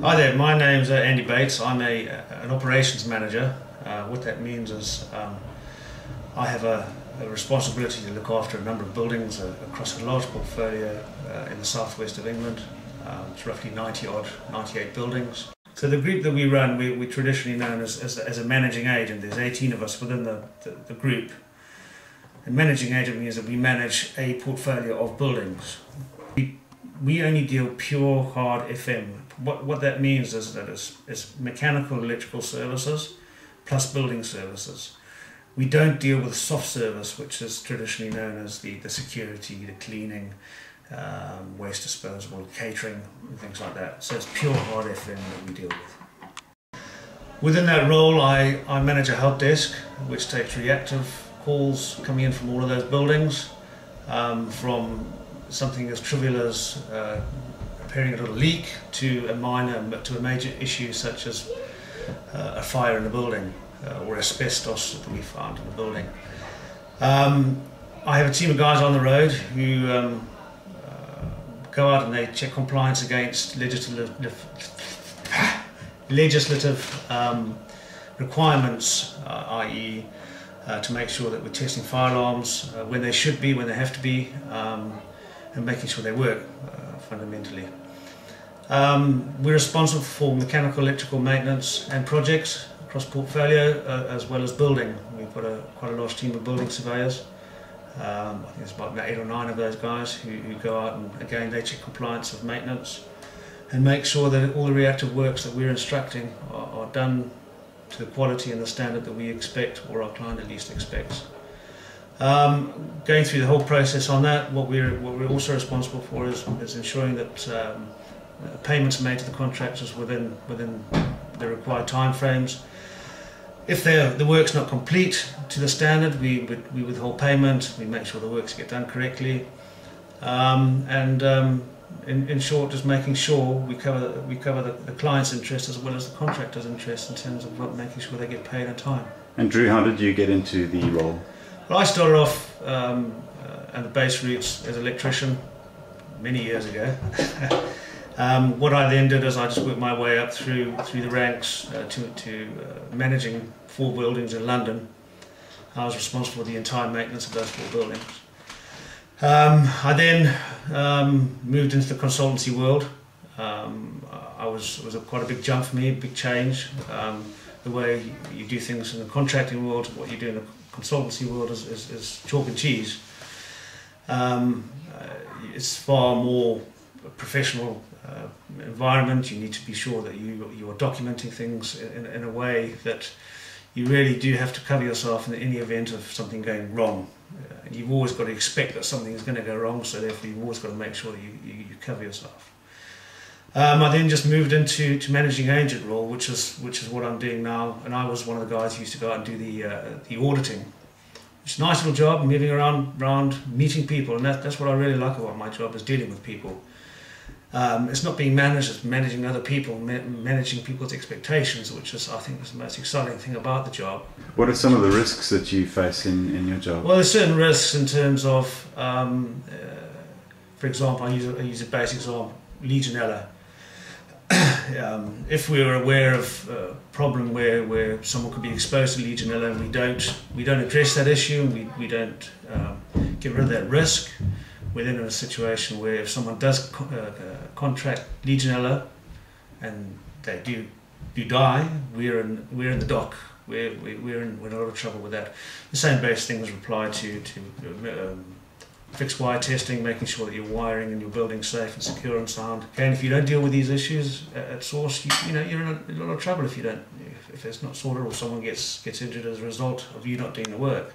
Hi there, my name's Andy Bates. I'm an operations manager. What that means is I have a responsibility to look after a number of buildings across a large portfolio in the southwest of England. It's roughly 98 buildings. So the group that we run, we're traditionally known as a managing agent. There's 18 of us within the group. And managing agent means that we manage a portfolio of buildings. We only deal pure hard FM. What that means is that it's mechanical, electrical services plus building services. We don't deal with soft service, which is traditionally known as the security, the cleaning, waste disposal, catering, and things like that. So it's pure hard FM that we deal with. Within that role, I manage a help desk, which takes reactive calls coming in from all of those buildings, from something as trivial as repairing a little leak to a major issue such as a fire in the building or asbestos that we found in the building. I have a team of guys on the road who go out and they check compliance against legislative requirements, i.e. To make sure that we're testing fire alarms when they should be, when they have to be, and making sure they work fundamentally. We're responsible for mechanical, electrical maintenance and projects across portfolio as well as building. We've got quite a large team of building surveyors. I think there's about 8 or 9 of those guys who go out and again they check compliance of maintenance and make sure that all the reactive works that we're instructing are done to the quality and the standard that we expect, or our client at least expects. Going through the whole process on that, what we're also responsible for is ensuring that payments are made to the contractors within the required time frames. If the work's not complete to the standard, we withhold payment. We make sure the works get done correctly, in short, just making sure we cover the client's interest as well as the contractor's interest in terms of making sure they get paid on time. And Drew, how did you get into the role? Well, I started off at the base routes as an electrician many years ago. What I then did is I just worked my way up through the ranks to managing 4 buildings in London. I was responsible for the entire maintenance of those 4 buildings. I then moved into the consultancy world. It was quite a big jump for me, a big change. The way you do things in the contracting world, what you do in the consultancy world is chalk and cheese. It's far more professional environment. You need to be sure that you are documenting things in a way that you really do have to cover yourself in any event of something going wrong. You've always got to expect that something is going to go wrong, so therefore you've always got to make sure that you cover yourself. I then just moved into managing agent role, which is what I'm doing now, and I was one of the guys who used to go out and do the auditing. It's a nice little job, moving around meeting people, and that's what I really like about my job, is dealing with people. It's not being managed, it's managing other people, managing people's expectations, which is, I think, is the most exciting thing about the job. What are some of the risks that you face in your job? Well, there's certain risks in terms of, for example, I use a basic example, Legionella. If we are aware of a problem where someone could be exposed to Legionella and we don't address that issue, and we don't get rid of that risk, we're then in a situation where if someone does contract Legionella and they do die, we're in the dock. We're in a lot of trouble with that. The same basic things apply to fixed wire testing, making sure that your wiring and your building's safe and secure and sound. Again, if you don't deal with these issues at source, you're in a lot of trouble if it's not sorted or someone gets injured as a result of you not doing the work.